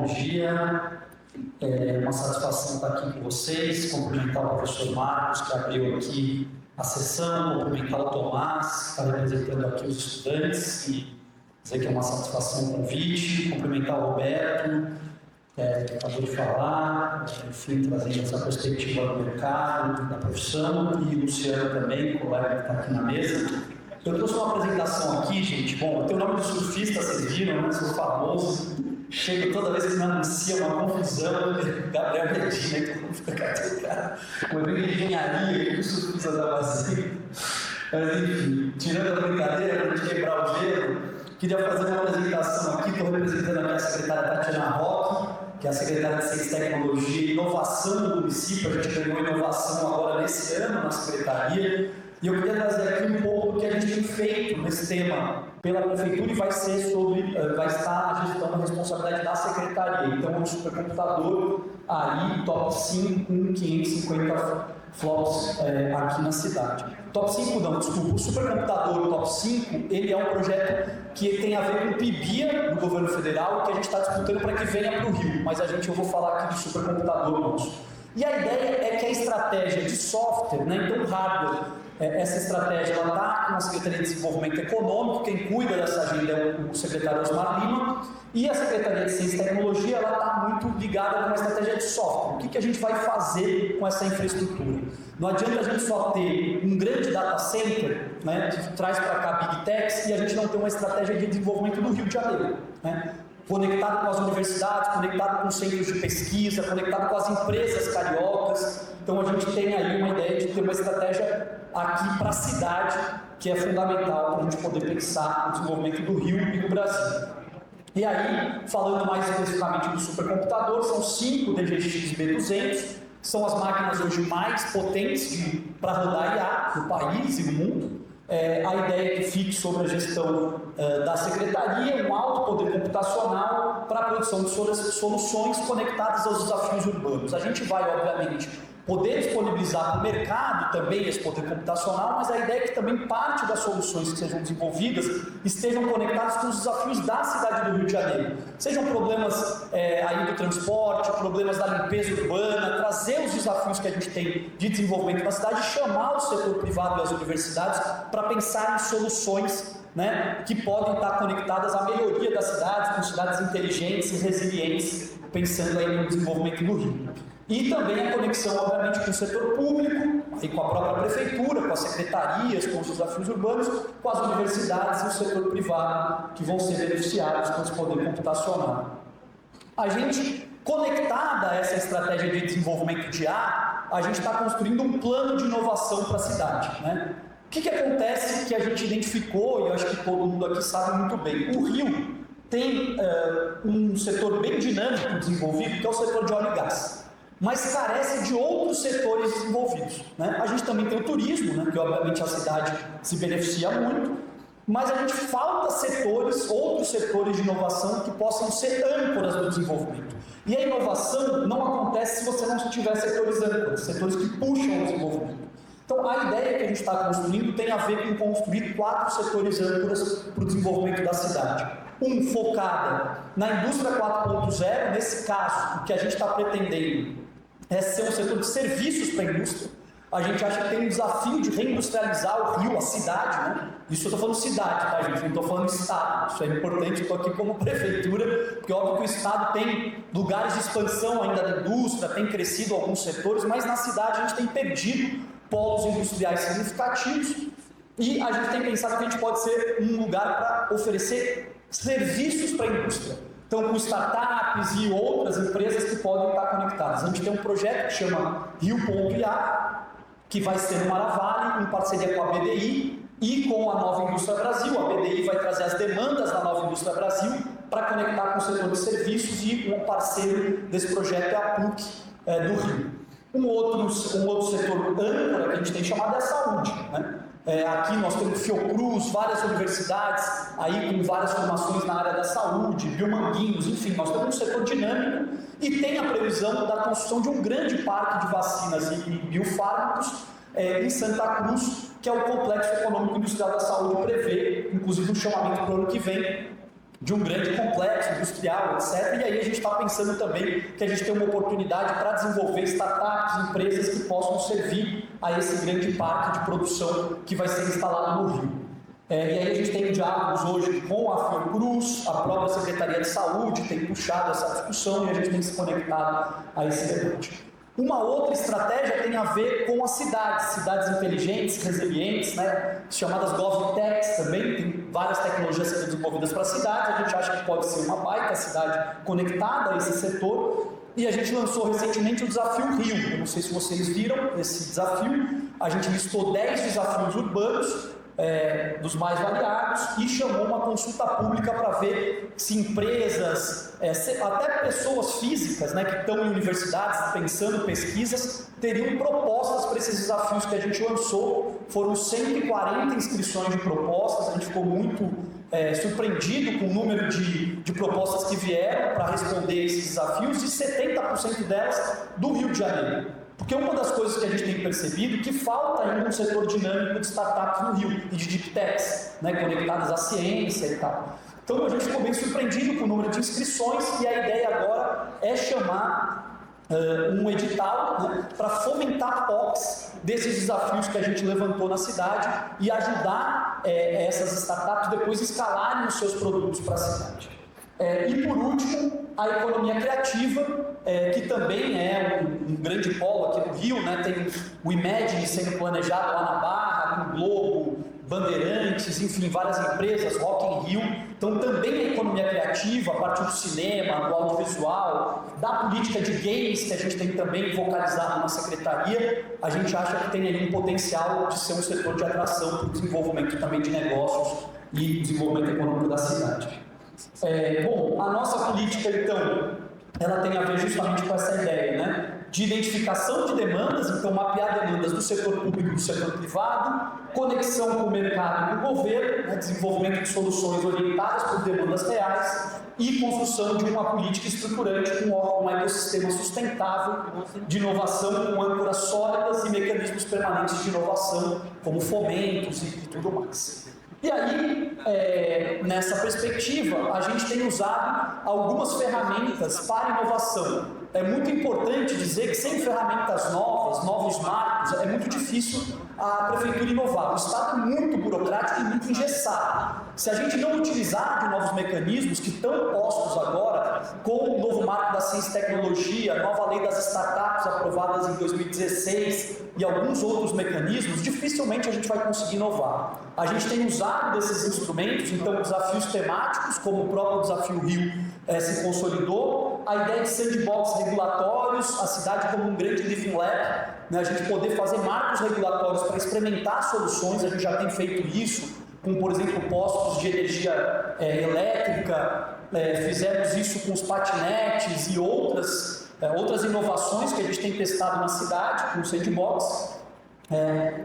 bom dia. É uma satisfação estar aqui com vocês, cumprimentar o professor Marcos, que abriu aqui a sessão, cumprimentar o Tomás, que está representando aqui os estudantes, e dizer que é uma satisfação o convite, cumprimentar o Roberto, que acabou de falar, enfim, trazendo essa perspectiva do mercado, da profissão, e o Luciano também, colega que está aqui na mesa. Eu trouxe uma apresentação aqui, gente. Bom, eu tenho o nome do surfista, vocês viram, né? Sou famoso. Chego toda vez que me anuncia uma confusão. Gabriel Medina, que todo mundo fica cara. Uma briga de engenharia que o surfista está fazendo. Mas enfim, tirando a brincadeira, para a gente quebrar o gelo, queria fazer uma apresentação aqui. Estou representando aqui a secretária Tatiana Roque, que é a secretária de Ciência, Tecnologia e Inovação do município. A gente ganhou inovação agora nesse ano na secretaria. E eu queria trazer aqui um pouco do que a gente tem feito nesse tema pela prefeitura e vai estar a gestão da responsabilidade da secretaria. Então, um supercomputador aí, top 5, com 550 flops aqui na cidade. Top 5 não, desculpa, o supercomputador top 5, ele é um projeto que tem a ver com o PIBIA do governo federal, que a gente está disputando para que venha para o Rio, mas eu vou falar aqui do supercomputador nosso. E a ideia é que a estratégia de software, né, então hardware, essa estratégia está na Secretaria de Desenvolvimento Econômico, quem cuida dessa agenda é o secretário Osmar Lima, e a Secretaria de Ciência e Tecnologia está muito ligada com a estratégia de software. O que a gente vai fazer com essa infraestrutura? Não adianta a gente só ter um grande data center, né, que traz para cá Big Techs, e a gente não ter uma estratégia de desenvolvimento do Rio de Janeiro, né? Conectado com as universidades, conectado com os centros de pesquisa, conectado com as empresas cariocas. Então a gente tem aí uma ideia de ter uma estratégia aqui para a cidade, que é fundamental para a gente poder pensar no desenvolvimento do Rio e do Brasil. E aí, falando mais especificamente do supercomputador, são 5 DGX B200, que são as máquinas hoje mais potentes para rodar IA no país e no mundo. A ideia é que fique sobre a gestão da secretaria, um alto poder computacional para a produção de soluções conectadas aos desafios urbanos. A gente vai, obviamente, poder disponibilizar para o mercado também esse poder computacional, mas a ideia é que também parte das soluções que sejam desenvolvidas estejam conectadas com os desafios da cidade do Rio de Janeiro. Sejam problemas aí do transporte, problemas da limpeza urbana, trazer os desafios que a gente tem de desenvolvimento na cidade e chamar o setor privado e as universidades para pensar em soluções, né, que podem estar conectadas à melhoria das cidades, com cidades inteligentes e resilientes, pensando aí no desenvolvimento do Rio. E também a conexão, obviamente, com o setor público, e com a própria prefeitura, com as secretarias, com os desafios urbanos, com as universidades e o setor privado, que vão ser beneficiados com esse poder computacional. A gente, conectada a essa estratégia de desenvolvimento de IA, a gente está construindo um plano de inovação para a cidade, né? O que acontece que a gente identificou, e eu acho que todo mundo aqui sabe muito bem, o Rio tem um setor bem dinâmico desenvolvido, que é o setor de óleo e gás, mas carece de outros setores desenvolvidos, né? A gente também tem o turismo, né, que obviamente a cidade se beneficia muito, mas a gente falta outros setores de inovação que possam ser âncoras do desenvolvimento. E a inovação não acontece se você não tiver setores âncoras, setores que puxam o desenvolvimento. Então a ideia que a gente está construindo tem a ver com construir 4 setores âncoras para o desenvolvimento da cidade. Focada na indústria 4.0, nesse caso, o que a gente está pretendendo é ser um setor de serviços para a indústria. A gente acha que tem um desafio de reindustrializar o Rio, a cidade, né? Isso eu estou falando cidade, tá, gente? Não estou falando estado. Isso é importante, eu estou aqui como prefeitura, porque óbvio que o estado tem lugares de expansão ainda da indústria, tem crescido alguns setores, mas na cidade a gente tem perdido polos industriais significativos e a gente tem pensado que a gente pode ser um lugar para oferecer serviços para a indústria. Então, com startups e outras empresas que podem estar conectadas. A gente tem um projeto que chama Rio.IA, que vai ser no Maravale, em parceria com a BDI e com a Nova Indústria Brasil. A BDI vai trazer as demandas da Nova Indústria Brasil para conectar com o setor de serviços e um parceiro desse projeto é a PUC do Rio. Um outro setor âncora que a gente tem chamado é a saúde, né? Aqui nós temos Fiocruz, várias universidades aí com várias formações na área da saúde, Biomanguinhos, enfim, nós temos um setor dinâmico e tem a previsão da construção de um grande parque de vacinas e biofármacos em Santa Cruz, que é o Complexo Econômico Industrial da Saúde prevê, inclusive um chamamento para o ano que vem, de um grande complexo industrial, etc. E aí a gente está pensando também que a gente tem uma oportunidade para desenvolver startups, empresas que possam servir a esse grande parque de produção que vai ser instalado no Rio. E aí a gente tem diálogos hoje com a Fiocruz, a própria Secretaria de Saúde tem puxado essa discussão e a gente tem se conectado a esse debate. Uma outra estratégia tem a ver com as cidades inteligentes, resilientes, né, chamadas GovTechs também, tem várias tecnologias sendo desenvolvidas para cidades, a gente acha que pode ser uma baita cidade conectada a esse setor, e a gente lançou recentemente o Desafio Rio. Eu não sei se vocês viram esse desafio, a gente listou 10 desafios urbanos, dos mais variados, e chamou uma consulta pública para ver se empresas, até pessoas físicas, né, que estão em universidades pensando pesquisas, teriam propostas para esses desafios que a gente lançou. Foram 140 inscrições de propostas, a gente ficou muito surpreendido com o número de propostas que vieram para responder esses desafios, e 70% delas do Rio de Janeiro. Porque uma das coisas que a gente tem percebido é que falta ainda um setor dinâmico de startups no Rio e de deep techs, né, conectadas à ciência e tal. Então a gente ficou bem surpreendido com o número de inscrições, e a ideia agora é chamar um edital, né, para fomentar POCs desses desafios que a gente levantou na cidade e ajudar essas startups depois escalarem os seus produtos para a cidade. E por último, a economia criativa, que também é um grande polo aqui no Rio, né? Tem o Imagine sendo planejado lá na Barra, com Globo, Bandeirantes, enfim, várias empresas, Rock in Rio. Então também a economia criativa, a partir do cinema, do audiovisual, da política de games, que a gente tem também vocalizado na secretaria, a gente acha que tem ali um potencial de ser um setor de atração para o desenvolvimento também de negócios e desenvolvimento econômico da cidade. Bom, a nossa política, então, ela tem a ver justamente com essa ideia, né, de identificação de demandas, então mapear demandas do setor público e do setor privado, conexão com o mercado e com o governo, né, desenvolvimento de soluções orientadas por demandas reais e construção de uma política estruturante com um ecossistema sustentável de inovação com âncoras sólidas e mecanismos permanentes de inovação, como fomentos e tudo mais. E aí, nessa perspectiva, a gente tem usado algumas ferramentas para inovação. É muito importante dizer que sem ferramentas novas, novos marcos, é muito difícil a prefeitura inovar. O Estado é muito burocrático e muito engessado. Se a gente não utilizar de novos mecanismos que estão postos agora, com o novo marco da ciência e tecnologia, a nova lei das startups aprovadas em 2016 e alguns outros mecanismos, dificilmente a gente vai conseguir inovar. A gente tem usado desses instrumentos, então desafios temáticos, como o próprio Desafio Rio se consolidou, a ideia de sandbox regulatórios, a cidade como um grande living lab, né, a gente poder fazer marcos regulatórios para experimentar soluções, a gente já tem feito isso, com, por exemplo, postos de energia elétrica, fizemos isso com os patinetes e outras inovações que a gente tem testado na cidade, com o sandbox.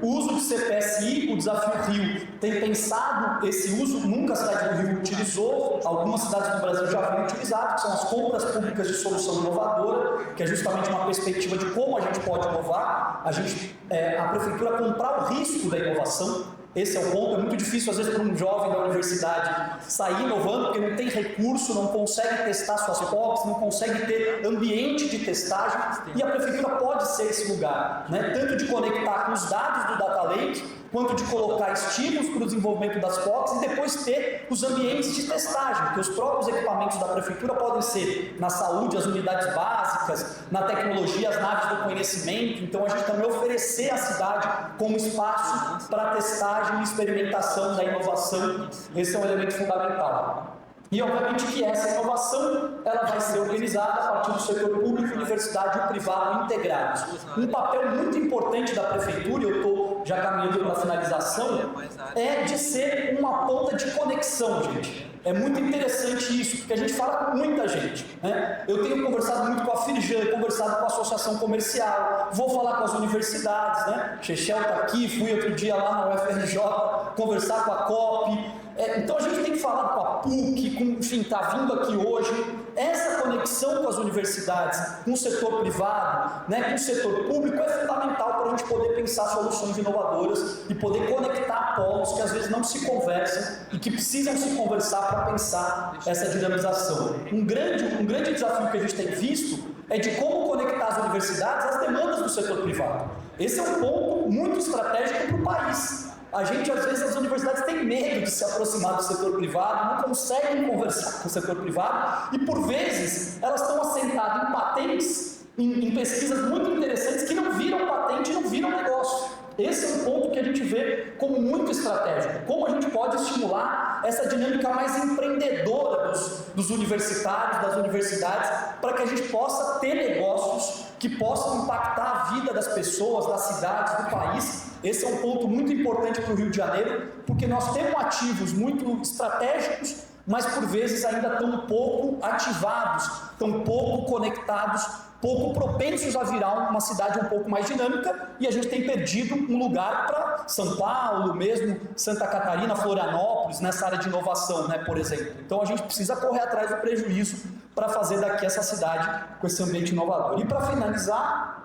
O uso de CPSI, o Desafio Rio tem pensado esse uso, nunca a cidade do Rio utilizou, algumas cidades do Brasil já vêm utilizado, que são as compras públicas de solução inovadora, que é justamente uma perspectiva de como a gente pode inovar, a prefeitura comprar o risco da inovação. Esse é o ponto, é muito difícil às vezes para um jovem da universidade sair inovando, porque não tem recurso, não consegue testar suas POCs, não consegue ter ambiente de testagem, e a prefeitura pode ser esse lugar, né? Tanto de conectar com os dados do Data Lake, quanto de colocar estímulos para o desenvolvimento das POCs e depois ter os ambientes de testagem, porque os próprios equipamentos da prefeitura podem ser na saúde, as unidades básicas, na tecnologia, as naves do conhecimento. Então a gente também oferecer a cidade como espaço para testagem e experimentação da inovação. Esse é um elemento fundamental. E obviamente que essa inovação ela vai ser organizada a partir do setor público, universidade e privado integrados. Um papel muito importante da prefeitura, eu estou já caminhando para a finalização, é de ser uma ponta de conexão, gente. É muito interessante isso, porque a gente fala com muita gente, né? Eu tenho conversado muito com a Firjan, conversado com a associação comercial, vou falar com as universidades, né? Chechel está aqui, fui outro dia lá na UFRJ conversar com a COP, Então a gente tem que falar com a PUC, enfim, está vindo aqui hoje. Essa conexão com as universidades, com o setor privado, né, com o setor público é fundamental para a gente poder pensar soluções inovadoras e poder conectar polos que às vezes não se conversam e que precisam se conversar para pensar essa dinamização. Um grande desafio que a gente tem visto é de como conectar as universidades às demandas do setor privado. Esse é um ponto muito estratégico para o país. A gente, às vezes, as universidades têm medo de se aproximar do setor privado, não conseguem conversar com o setor privado e, por vezes, elas estão assentadas em patentes, em pesquisas muito interessantes que não viram patente e não viram negócio. Esse é um ponto que a gente vê como muito estratégico. Como a gente pode estimular essa dinâmica mais empreendedora dos universitários, das universidades, para que a gente possa ter negócios que possam impactar a vida das pessoas, das cidades, do país. Esse é um ponto muito importante para o Rio de Janeiro, porque nós temos ativos muito estratégicos, mas por vezes ainda tão pouco ativados, tão pouco conectados, pouco propensos a virar uma cidade um pouco mais dinâmica, e a gente tem perdido um lugar para São Paulo, mesmo Santa Catarina, Florianópolis, nessa área de inovação, né, por exemplo. Então a gente precisa correr atrás do prejuízo para fazer daqui essa cidade com esse ambiente inovador. E para finalizar,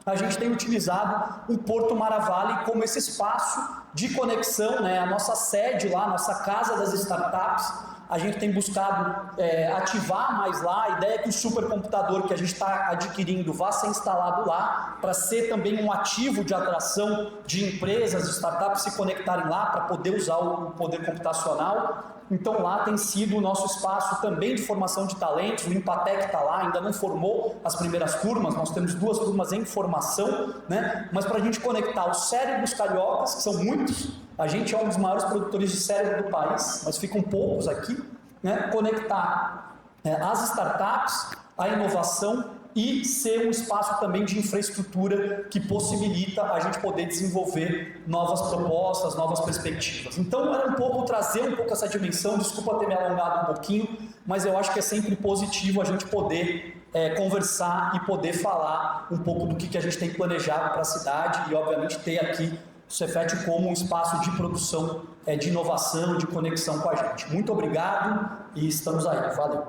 a gente tem utilizado o Porto Maravalli como esse espaço de conexão, né, a nossa sede lá, a nossa casa das startups. A gente tem buscado ativar mais lá. A ideia é que o supercomputador que a gente está adquirindo vá ser instalado lá, para ser também um ativo de atração de empresas, de startups se conectarem lá para poder usar o poder computacional. Então lá tem sido o nosso espaço também de formação de talentos. O Empatec está lá, ainda não formou as primeiras turmas, nós temos 2 turmas em formação, né? Mas para a gente conectar os cérebros cariocas, que são muitos, a gente é um dos maiores produtores de cérebro do país, mas ficam poucos aqui, né? Conectar as startups, a inovação e ser um espaço também de infraestrutura que possibilita a gente poder desenvolver novas propostas, novas perspectivas. Então era trazer um pouco essa dimensão, desculpa ter me alongado um pouquinho, mas eu acho que é sempre positivo a gente poder conversar e poder falar um pouco do que a gente tem planejado para a cidade e obviamente ter aqui o Cefet como um espaço de produção, de inovação, de conexão com a gente. Muito obrigado e estamos aí. Valeu!